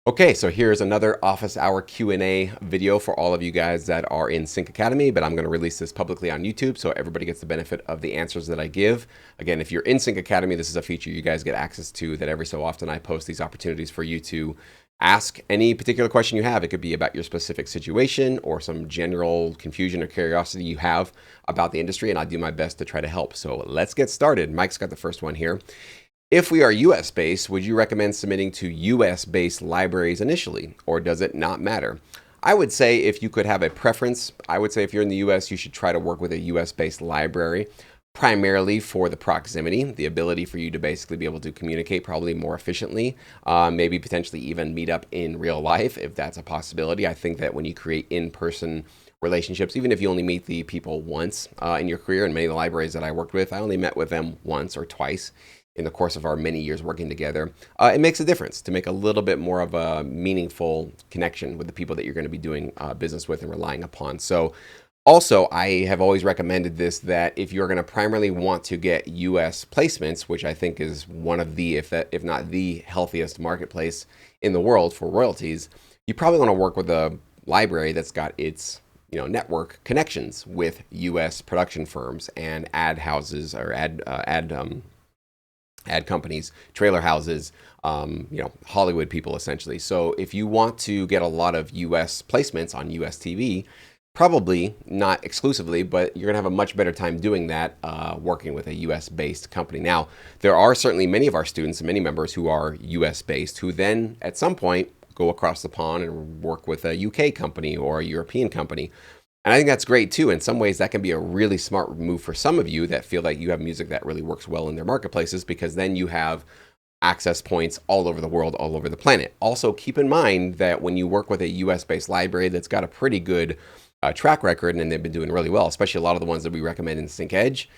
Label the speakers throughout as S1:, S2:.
S1: Okay, so here's another office hour Q&A video for all of you guys that are in Sync Academy, but I'm going to release this publicly on YouTube so everybody gets the benefit of the answers that I give. Again, if you're in Sync Academy, this is a feature you guys get access to that every so often I post these opportunities for you to ask any particular question you have. It could be about your specific situation or some general confusion or curiosity you have about the industry, and I do my best to try to help. So let's get started. Mike's got the first one here. If we are US based, would you recommend submitting to US based libraries initially, or does it not matter? I would say if you could have a preference, I would say if you're in the US, you should try to work with a US based library, primarily for the proximity, the ability for you to basically be able to communicate probably more efficiently, maybe potentially even meet up in real life if that's a possibility. I think that when you create in-person relationships, even if you only meet the people once in your career, and many of the libraries that I worked with, I only met with them once or twice in the course of our many years working together, it makes a difference to make a little bit more of a meaningful connection with the people that you're going to be doing business with and relying upon. So also, I have always recommended this, that if you're going to primarily want to get US placements, which I think is one of the, if not the healthiest marketplace in the world for royalties, you probably want to work with a library that's got its network connections with US production firms and ad houses or ad companies, trailer houses, Hollywood people essentially. So if you want to get a lot of US placements on US TV, probably not exclusively, but you're gonna have a much better time doing that working with a US based company. Now, there are certainly many of our students and many members who are US based who then at some point go across the pond and work with a UK company or a European company. And I think that's great too. In some ways, that can be a really smart move for some of you that feel like you have music that really works well in their marketplaces, because then you have access points all over the world, all over the planet. Also, keep in mind that when you work with a US-based library that's got a pretty good track record, and they've been doing really well, especially a lot of the ones that we recommend in Sync Edge,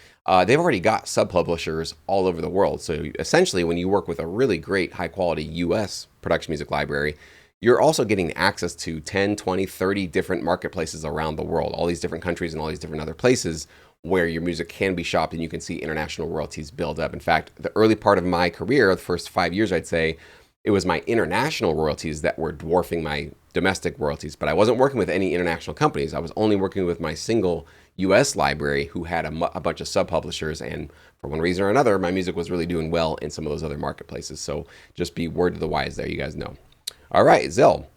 S1: they've already got sub-publishers all over the world. So essentially, when you work with a really great, high-quality US production music library, you're also getting access to 10, 20, 30 different marketplaces around the world, all these different countries and all these different other places where your music can be shopped and you can see international royalties build up. In fact, the early part of my career, the first 5 years, I'd say, it was my international royalties that were dwarfing my domestic royalties. But I wasn't working with any international companies. I was only working with my single US library who had a bunch of sub-publishers. And for one reason or another, my music was really doing well in some of those other marketplaces. So just be word to the wise there, you guys know. All right, Zell,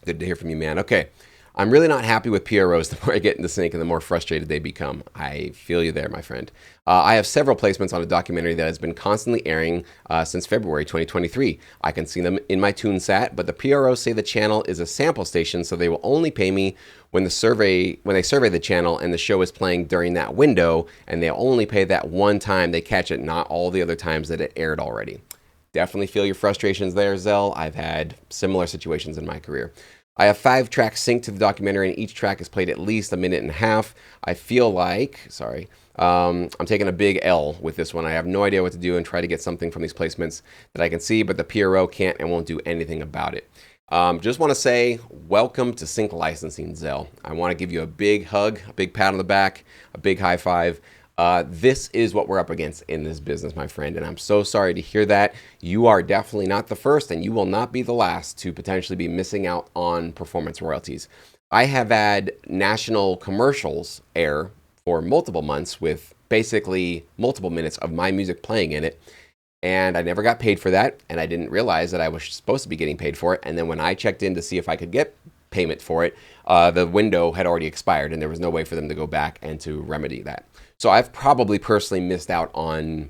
S1: good to hear from you, man. Okay, I'm really not happy with PROs. The more I get into sync and the more frustrated they become. I feel you there, my friend. I have several placements on a documentary that has been constantly airing since February 2023. I can see them in my TuneSat, but the PROs say the channel is a sample station, so they will only pay me when they survey the channel and the show is playing during that window, and they'll only pay that one time they catch it, not all the other times that it aired already. Definitely feel your frustrations there, Zell. I've had similar situations in my career. I have 5 tracks synced to the documentary, and each track is played at least a minute and a half. I feel like, I'm taking a big L with this one. I have no idea what to do and try to get something from these placements that I can see, but the PRO can't and won't do anything about it. Just want to say welcome to Sync Licensing, Zell. I want to give you a big hug, a big pat on the back, a big high five. This is what we're up against in this business, my friend, and I'm so sorry to hear that. You are definitely not the first, and you will not be the last to potentially be missing out on performance royalties. I have had national commercials air for multiple months with basically multiple minutes of my music playing in it, and I never got paid for that, and I didn't realize that I was supposed to be getting paid for it. And then when I checked in to see if I could get payment for it, the window had already expired, and there was no way for them to go back and to remedy that. So I've probably personally missed out on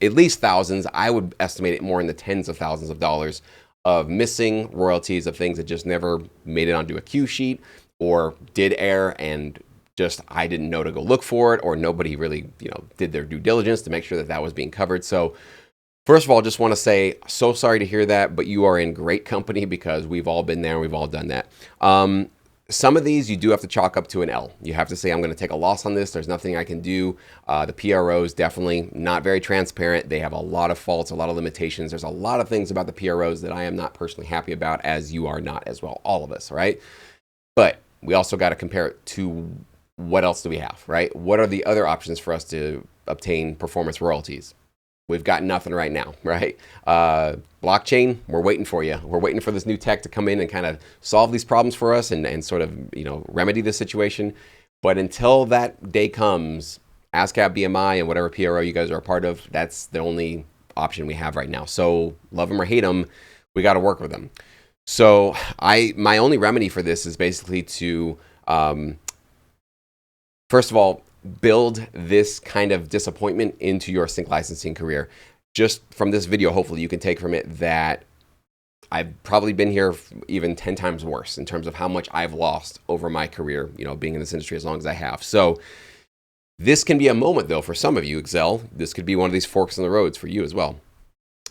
S1: at least thousands. I would estimate it more in the tens of thousands of dollars of missing royalties of things that just never made it onto a cue sheet or did air, and just I didn't know to go look for it, or nobody really did their due diligence to make sure that that was being covered. So first of all, just want to say, so sorry to hear that, but you are in great company because we've all been there and we've all done that. Some of these you do have to chalk up to an L. You have to say, I'm going to take a loss on this. There's nothing I can do. The PROs definitely not very transparent. They have a lot of faults, a lot of limitations. There's a lot of things about the PROs that I am not personally happy about, as you are not as well. All of us, right? But we also got to compare it to what else do we have, right? What are the other options for us to obtain performance royalties? we've got nothing right now, right? Blockchain, we're waiting for you. We're waiting for this new tech to come in and kind of solve these problems for us and sort of, remedy the situation. But until that day comes, ASCAP, BMI, and whatever PRO you guys are a part of, that's the only option we have right now. So love them or hate them, we got to work with them. So my only remedy for this is basically to, first of all, build this kind of disappointment into your sync licensing career. Just from this video, hopefully you can take from it that I've probably been here even 10 times worse in terms of how much I've lost over my career, being in this industry as long as I have. So this can be a moment, though, for some of you, Excel. This could be one of these forks in the roads for you as well,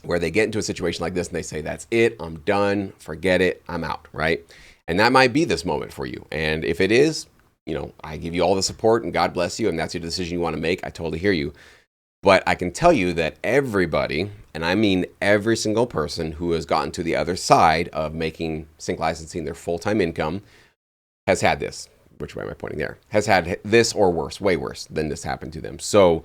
S1: where they get into a situation like this and they say, that's it, I'm done, forget it, I'm out, right? And that might be this moment for you. And if it is, I give you all the support and God bless you, and that's your decision you want to make. I totally hear you. But I can tell you that everybody, and I mean every single person who has gotten to the other side of making sync licensing their full-time income has had this. Which way am I pointing there? Has had this or worse, way worse than this happened to them. So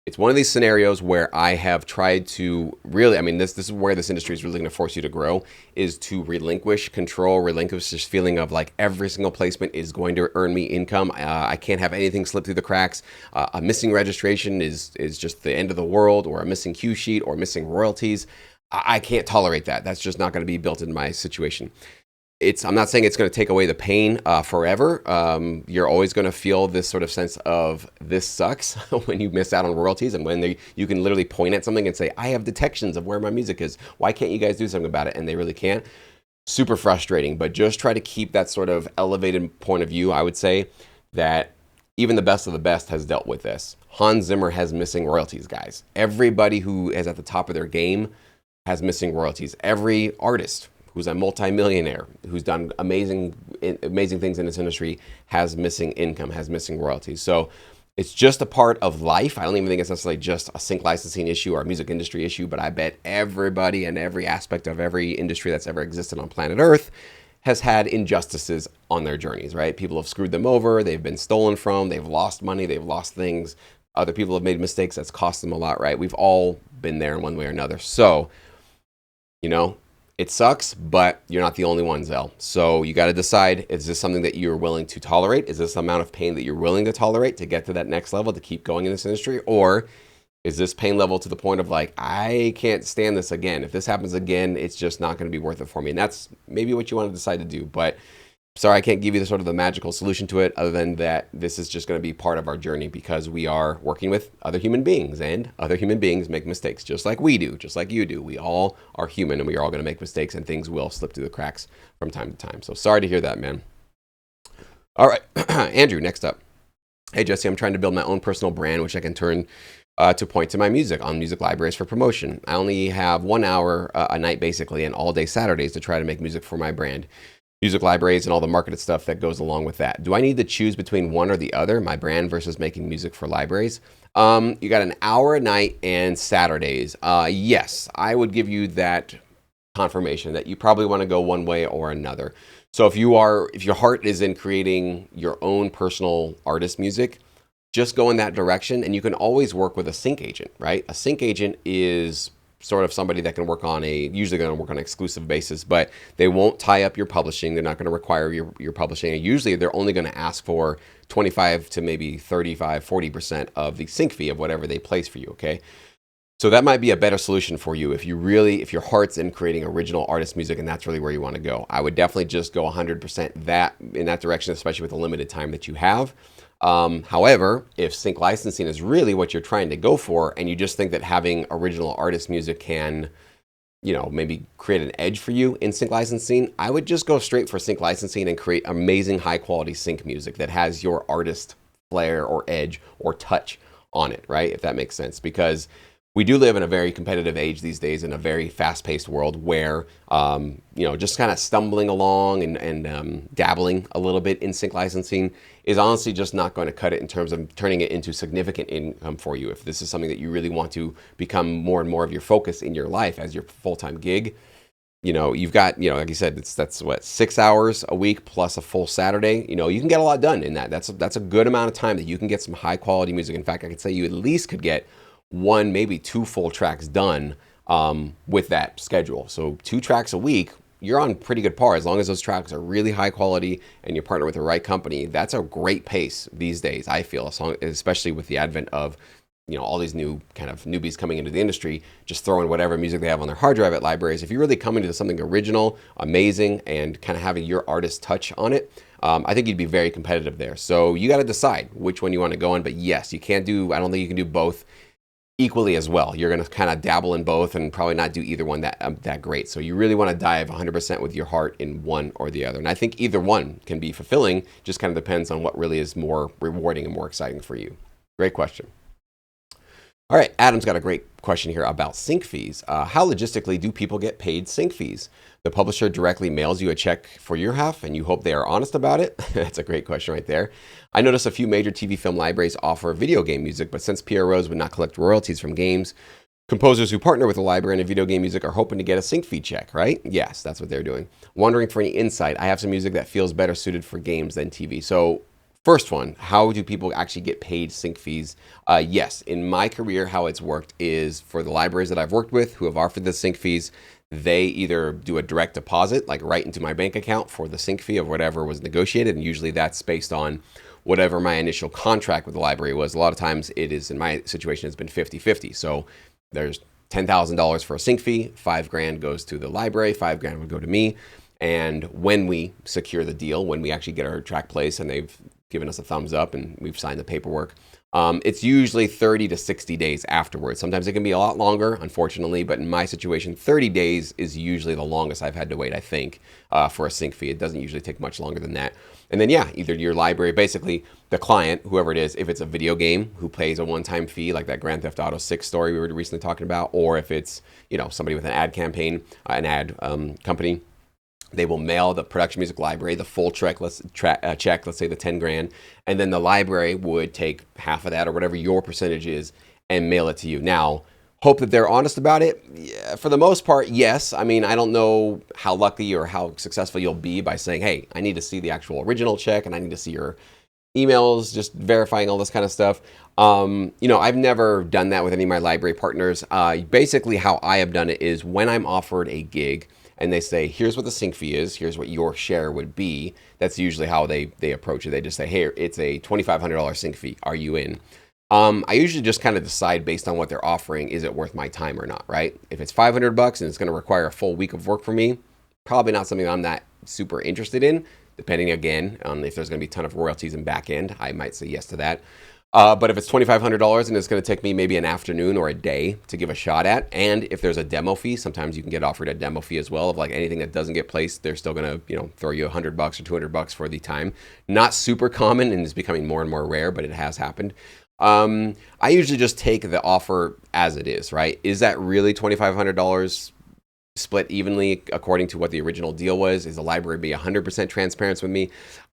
S1: it's one of these scenarios where I have tried to really, this is where this industry is really going to force you to grow, is to relinquish control, relinquish this feeling of like every single placement is going to earn me income. I can't have anything slip through the cracks. A missing registration is just the end of the world, or a missing cue sheet, or missing royalties. I can't tolerate that. That's just not going to be built into my situation. I'm not saying it's going to take away the pain forever. You're always going to feel this sort of sense of this sucks when you miss out on royalties, and when you can literally point at something and say, I have detections of where my music is. Why can't you guys do something about it? And they really can't. Super frustrating, but just try to keep that sort of elevated point of view. I would say that even the best of the best has dealt with this. Hans Zimmer has missing royalties, guys. Everybody who is at the top of their game has missing royalties. Every artist who's a multimillionaire, who's done amazing things in this industry, has missing income, has missing royalties. So it's just a part of life. I don't even think it's necessarily just a sync licensing issue or a music industry issue, but I bet everybody and every aspect of every industry that's ever existed on planet Earth has had injustices on their journeys, right? People have screwed them over, they've been stolen from, they've lost money, they've lost things. Other people have made mistakes that's cost them a lot, right? We've all been there in one way or another. So, it sucks, but you're not the only one, Zell. So you got to decide, is this something that you're willing to tolerate? Is this the amount of pain that you're willing to tolerate to get to that next level, to keep going in this industry? Or is this pain level to the point of like, I can't stand this again. If this happens again, it's just not going to be worth it for me. And that's maybe what you want to decide to do. But sorry, I can't give you the sort of the magical solution to it, other than that this is just going to be part of our journey, because we are working with other human beings, and other human beings make mistakes just like we do, just like you do. We all are human, and we are all going to make mistakes, and things will slip through the cracks from time to time. So sorry to hear that, man. All right, Andrew, next up. Hey, Jesse, I'm trying to build my own personal brand, which I can turn to point to my music on music libraries for promotion. I only have 1 hour a night, basically, and all day Saturdays to try to make music for my brand. Music libraries and all the marketed stuff that goes along with that. Do I need to choose between one or the other, my brand versus making music for libraries? You got an hour a night and Saturdays. Yes, I would give you that confirmation that you probably want to go one way or another. So if your heart is in creating your own personal artist music, just go in that direction, and you can always work with a sync agent, right? A sync agent is sort of somebody that can usually going to work on an exclusive basis, but they won't tie up your publishing. They're not going to require your publishing. And usually they're only going to ask for 25 to maybe 35, 40% of the sync fee of whatever they place for you, okay? So that might be a better solution for you if your heart's in creating original artist music and that's really where you want to go. I would definitely just go 100% in that direction, especially with the limited time that you have. However, if sync licensing is really what you're trying to go for, and you just think that having original artist music can, maybe create an edge for you in sync licensing, I would just go straight for sync licensing and create amazing high quality sync music that has your artist flair or edge or touch on it, right? If that makes sense, because we do live in a very competitive age these days, in a very fast-paced world where, just kind of stumbling along and dabbling a little bit in sync licensing is honestly just not going to cut it in terms of turning it into significant income for you. If this is something that you really want to become more and more of your focus in your life as your full-time gig, you've got, like you said, that's what, 6 hours a week plus a full Saturday. You can get a lot done in that. That's a good amount of time that you can get some high-quality music. In fact, I could say you at least could get one, maybe two full tracks done with that schedule. So 2 tracks a week, you're on pretty good par as long as those tracks are really high quality and you partner with the right company. That's a great pace these days, I feel, especially with the advent of all these new kind of newbies coming into the industry, just throwing whatever music they have on their hard drive at libraries. If you're really coming to something original, amazing, and kind of having your artist touch on it, I think you'd be very competitive there. So you got to decide which one you want to go on. But yes, I don't think you can do both equally as well. You're going to kind of dabble in both and probably not do either one that great. So you really want to dive 100% with your heart in one or the other. And I think either one can be fulfilling, just kind of depends on what really is more rewarding and more exciting for you. Great question. All right, Adam's got a great question here about sync fees. How logistically do people get paid sync fees? The publisher directly mails you a check for your half and you hope they are honest about it? That's a great question right there. I noticed a few major TV film libraries offer video game music, but since PROs would not collect royalties from games, composers who partner with a library in video game music are hoping to get a sync fee check, right? Yes, that's what they're doing. Wondering for any insight. I have some music that feels better suited for games than TV. So first one, how do people actually get paid sync fees? Yes, in my career, how it's worked is for the libraries that I've worked with who have offered the sync fees, they either do a direct deposit, like right into my bank account for the sync fee of whatever was negotiated. And usually that's based on whatever my initial contract with the library was. A lot of times it is, in my situation, it's been 50-50. So there's $10,000 for a sync fee, $5,000 goes to the library, $5,000 would go to me. And when we secure the deal, when we actually get our track placed and they've given us a thumbs up and we've signed the paperwork, it's usually 30 to 60 days afterwards. Sometimes it can be a lot longer, unfortunately, but in my situation, 30 days is usually the longest I've had to wait, I think, for a sync fee. It doesn't usually take much longer than that. And then, yeah, either your library, basically the client, whoever it is, if it's a video game who pays a one-time fee, like that Grand Theft Auto 6 story we were recently talking about, or if it's, somebody with an ad campaign, an ad company, they will mail the production music library the full check, let's say the $10,000, and then the library would take half of that or whatever your percentage is and mail it to you. Now, hope that they're honest about it. Yeah, for the most part, yes. I mean, I don't know how lucky or how successful you'll be by saying, hey, I need to see the actual original check and I need to see your emails, just verifying all this kind of stuff. I've never done that with any of my library partners. Basically, how I have done it is when I'm offered a gig, and they say, here's what the sync fee is, here's what your share would be. That's usually how they approach it. They just say, hey, it's a $2,500 sync fee. Are you in? I usually just kind of decide based on what they're offering, is it worth my time or not, right? If it's $500 and it's going to require a full week of work for me, probably not something I'm that super interested in. Depending, again, on if there's going to be a ton of royalties in back end, I might say yes to that. But if it's $2,500 and it's going to take me maybe an afternoon or a day to give a shot at, and if there's a demo fee, sometimes you can get offered a demo fee as well of like anything that doesn't get placed, they're still going to throw you $100 or $200 for the time. Not super common and is becoming more and more rare, but it has happened. I usually just take the offer as it is, right? Is that really $2,500 split evenly according to what the original deal was? Is the library be 100% transparent with me?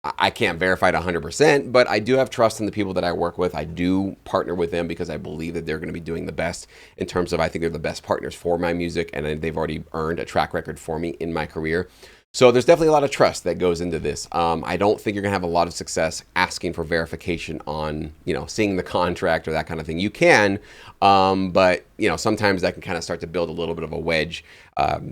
S1: I can't verify it 100%, but I do have trust in the people that I work with. I do partner with them because I believe that they're going to be doing the best in terms of, I think they're the best partners for my music, and they've already earned a track record for me in my career. So there's definitely a lot of trust that goes into this. I don't think you're going to have a lot of success asking for verification on, seeing the contract or that kind of thing. You can, but, sometimes that can kind of start to build a little bit of a wedge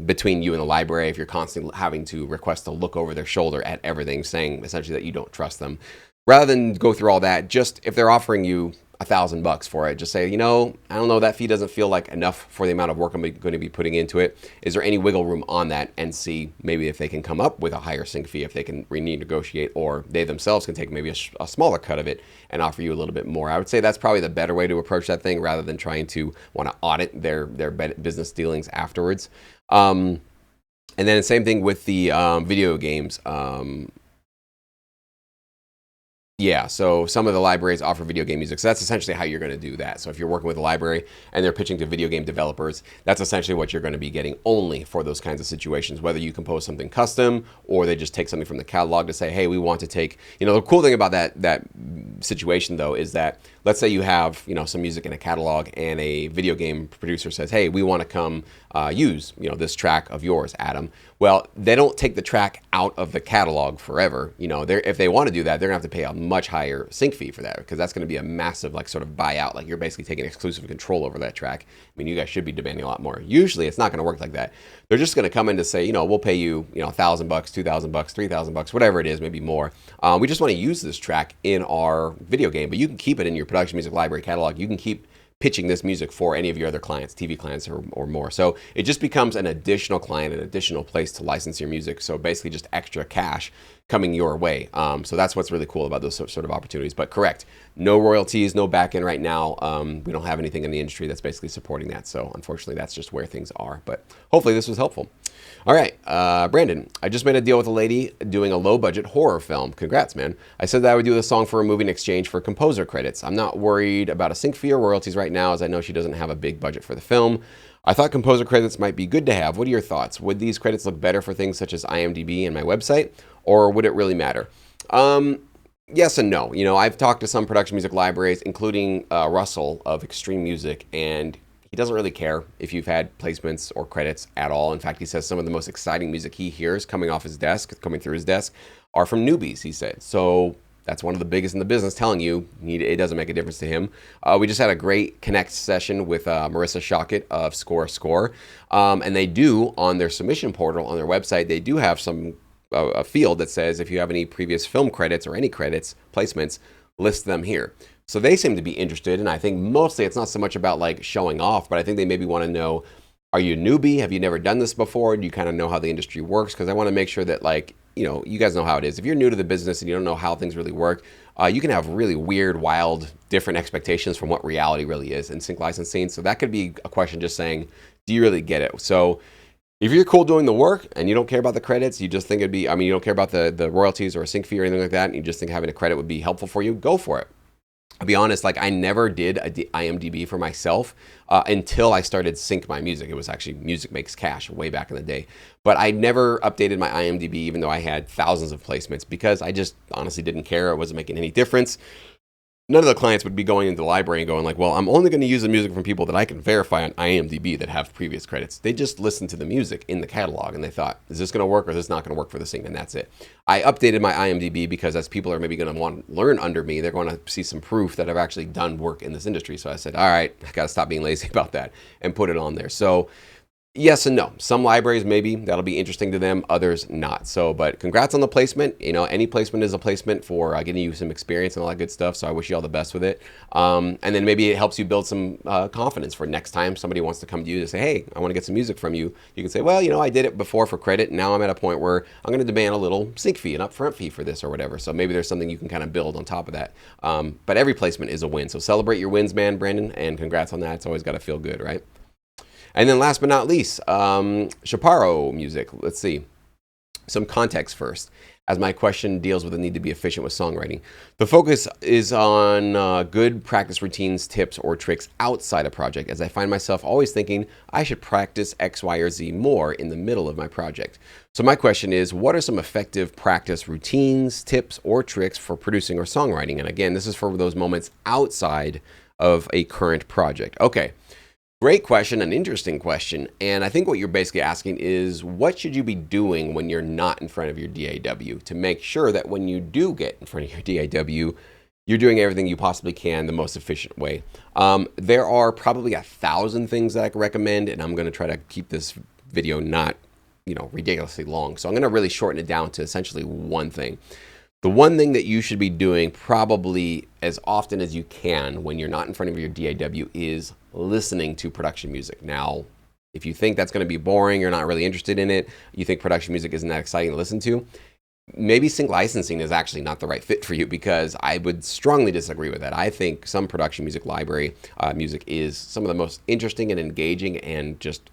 S1: between you and the library if you're constantly having to request to look over their shoulder at everything, saying essentially that you don't trust them. Rather than go through all that, just if they're offering you $1,000 for it, just say, I don't know, that fee doesn't feel like enough for the amount of work I'm going to be putting into it. Is there any wiggle room on that? And see maybe if they can come up with a higher sync fee, if they can renegotiate, or they themselves can take maybe a smaller cut of it and offer you a little bit more. I would say that's probably the better way to approach that thing rather than trying to want to audit their business dealings afterwards. And then the same thing with the video games. Yeah, so some of the libraries offer video game music. So that's essentially how you're going to do that. So if you're working with a library and they're pitching to video game developers, that's essentially what you're going to be getting only for those kinds of situations, whether you compose something custom or they just take something from the catalog to say, hey, we want to take, the cool thing about that situation though is that let's say you have, some music in a catalog, and a video game producer says, hey, we want to come use, this track of yours, Adam. Well, they don't take the track out of the catalog forever. If they want to do that, they're gonna have to pay a much higher sync fee for that, because that's gonna be a massive sort of buyout. Like, you're basically taking exclusive control over that track. I mean, you guys should be demanding a lot more. Usually it's not gonna work like that. They're just gonna come in to say, we'll pay you, $1,000, $2,000, $3,000, whatever it is, maybe more. We just want to use this track in our video game, but you can keep it in your production music library catalog. You can keep pitching this music for any of your other clients, TV clients or more. So it just becomes an additional client, an additional place to license your music. So basically just extra cash coming your way. So that's what's really cool about those sort of opportunities. But correct, no royalties, no back end right now. We don't have anything in the industry that's basically supporting that. So unfortunately, that's just where things are. But hopefully this was helpful. All right, Brandon, I just made a deal with a lady doing a low-budget horror film. Congrats, man. I said that I would do the song for a movie in exchange for composer credits. I'm not worried about a sync fee or royalties right now, as I know she doesn't have a big budget for the film. I thought composer credits might be good to have. What are your thoughts? Would these credits look better for things such as IMDb and my website, or would it really matter? Yes and no. I've talked to some production music libraries, including Russell of Extreme Music, and he doesn't really care if you've had placements or credits at all. In fact, he says some of the most exciting music he hears coming through his desk, are from newbies, he said. So that's one of the biggest in the business, telling you it doesn't make a difference to him. We just had a great Connect session with Marissa Shockett of Score, and they do, on their submission portal on their website, they do have a field that says if you have any previous film credits or any credits, placements, list them here. So they seem to be interested, and I think mostly it's not so much about showing off, but I think they maybe want to know, are you a newbie? Have you never done this before? Do you kind of know how the industry works? Because I want to make sure that you guys know how it is. If you're new to the business and you don't know how things really work, you can have really weird, wild, different expectations from what reality really is in sync licensing. So that could be a question just saying, do you really get it? So if you're cool doing the work and you don't care about the credits, you just think you don't care about the royalties or a sync fee or anything like that, and you just think having a credit would be helpful for you, go for it. I'll be honest, I never did a IMDb for myself until I started Sync My Music. It was actually Music Makes Cash way back in the day. But I never updated my IMDb, even though I had thousands of placements, because I just honestly didn't care. It wasn't making any difference. None of the clients would be going into the library and going well, I'm only going to use the music from people that I can verify on IMDb that have previous credits. They just listened to the music in the catalog and they thought, is this going to work or is this not going to work for the sync? And that's it. I updated my IMDb because as people are maybe going to want to learn under me, they're going to see some proof that I've actually done work in this industry. So I said, all right, I got to stop being lazy about that and put it on there. So yes and no. Some libraries, maybe that'll be interesting to them, others not. So, but congrats on the placement. Any placement is a placement for getting you some experience and all that good stuff. So I wish you all the best with it. And then maybe it helps you build some confidence for next time somebody wants to come to you to say, hey, I want to get some music from you. You can say, well, I did it before for credit. Now I'm at a point where I'm going to demand a little sync fee, an upfront fee for this or whatever. So maybe there's something you can kind of build on top of that. But every placement is a win. So celebrate your wins, man, Brandon, and congrats on that. It's always got to feel good, right? And then last but not least, Chaparro Music. Let's see. Some context first, as my question deals with the need to be efficient with songwriting. The focus is on good practice routines, tips, or tricks outside a project, as I find myself always thinking I should practice X, Y, or Z more in the middle of my project. So my question is, what are some effective practice routines, tips, or tricks for producing or songwriting? And again, this is for those moments outside of a current project. Okay. Great question, an interesting question. And I think what you're basically asking is, what should you be doing when you're not in front of your DAW to make sure that when you do get in front of your DAW, you're doing everything you possibly can the most efficient way. There are probably 1,000 things that I can recommend, and I'm going to try to keep this video not, ridiculously long. So I'm going to really shorten it down to essentially one thing. The one thing that you should be doing probably as often as you can when you're not in front of your DAW is listening to production music. Now, if you think that's going to be boring, you're not really interested in it, you think production music isn't that exciting to listen to, maybe sync licensing is actually not the right fit for you, because I would strongly disagree with that. I think some production music library music is some of the most interesting and engaging and just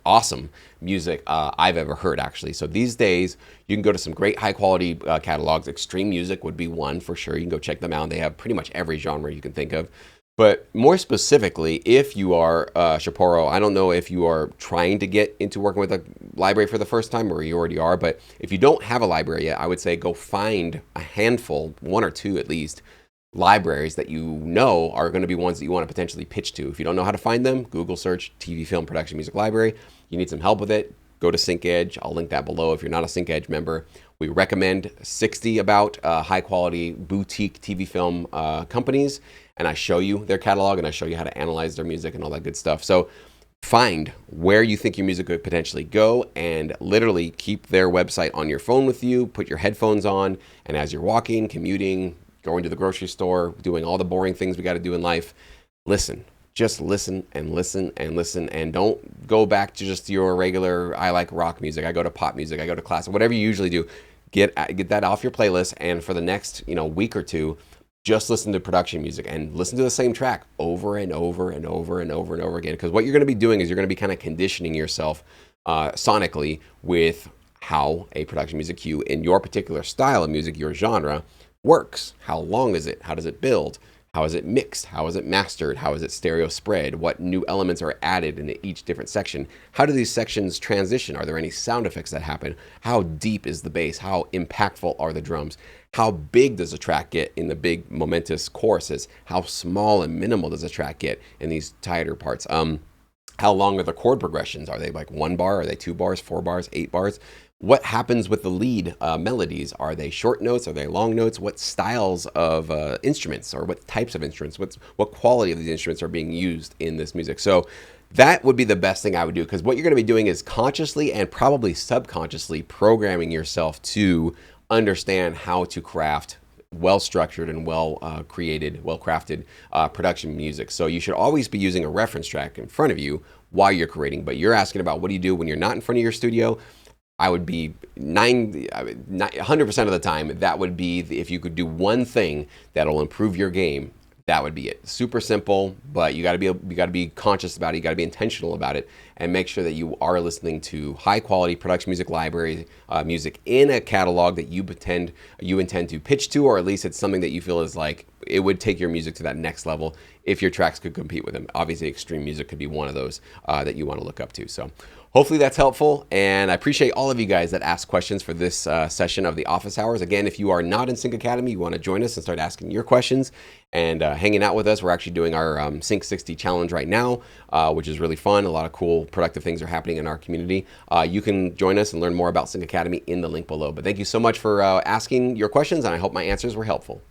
S1: awesome music I've ever heard, actually. So these days, you can go to some great high quality catalogs. Extreme Music would be one for sure. You can go check them out. They have pretty much every genre you can think of. But more specifically, if you are Chaparro, I don't know if you are trying to get into working with a library for the first time or you already are, but if you don't have a library yet, I would say go find a handful, one or two at least, libraries that you know are going to be ones that you want to potentially pitch to. If you don't know how to find them, Google search TV film production music library. You need some help with it, go to SyncEdge. I'll link that below if you're not a SyncEdge member. We recommend 60 about high quality boutique TV film companies, and I show you their catalog and I show you how to analyze their music and all that good stuff. So find where you think your music could potentially go and literally keep their website on your phone with you, put your headphones on, and as you're walking, commuting, going to the grocery store, doing all the boring things we got to do in life, listen. Just listen and listen and listen, and don't go back to just your regular, I like rock music, I go to pop music, I go to classic, whatever you usually do. Get that off your playlist, and for the next week or two, just listen to production music and listen to the same track over and over and over and over and over again. Because what you're going to be doing is you're going to be kind of conditioning yourself sonically with how a production music cue in your particular style of music, your genre, works. How long is it? How does it build? How is it mixed? How is it mastered? How is it stereo spread? What new elements are added in each different section? How do these sections transition? Are there any sound effects that happen? How deep is the bass? How impactful are the drums? How big does a track get in the big momentous choruses? How small and minimal does a track get in these tighter parts? How long are the chord progressions? Are they like 1 bar? Are they 2 bars, 4 bars, 8 bars? What happens with the lead melodies? Are they short notes? Are they long notes? What styles of instruments, or what types of instruments? What quality of these instruments are being used in this music? So that would be the best thing I would do, because what you're going to be doing is consciously and probably subconsciously programming yourself to understand how to craft well-structured and well-created, well-crafted production music. So you should always be using a reference track in front of you while you're creating. But you're asking about what do you do when you're not in front of your studio? I would be 100% of the time, that would be, if you could do one thing that'll improve your game, that would be it. Super simple, but you got to be conscious about it. You got to be intentional about it, and make sure that you are listening to high quality production music library music in a catalog that you intend to pitch to, or at least it's something that you feel is like it would take your music to that next level if your tracks could compete with them. Obviously, extreme music could be one of those that you want to look up to. So hopefully that's helpful, and I appreciate all of you guys that asked questions for this session of the Office Hours. Again, if you are not in Sync Academy, you want to join us and start asking your questions and hanging out with us. We're actually doing our Sync 60 challenge right now, which is really fun. A lot of cool, productive things are happening in our community. You can join us and learn more about Sync Academy in the link below. But thank you so much for asking your questions, and I hope my answers were helpful.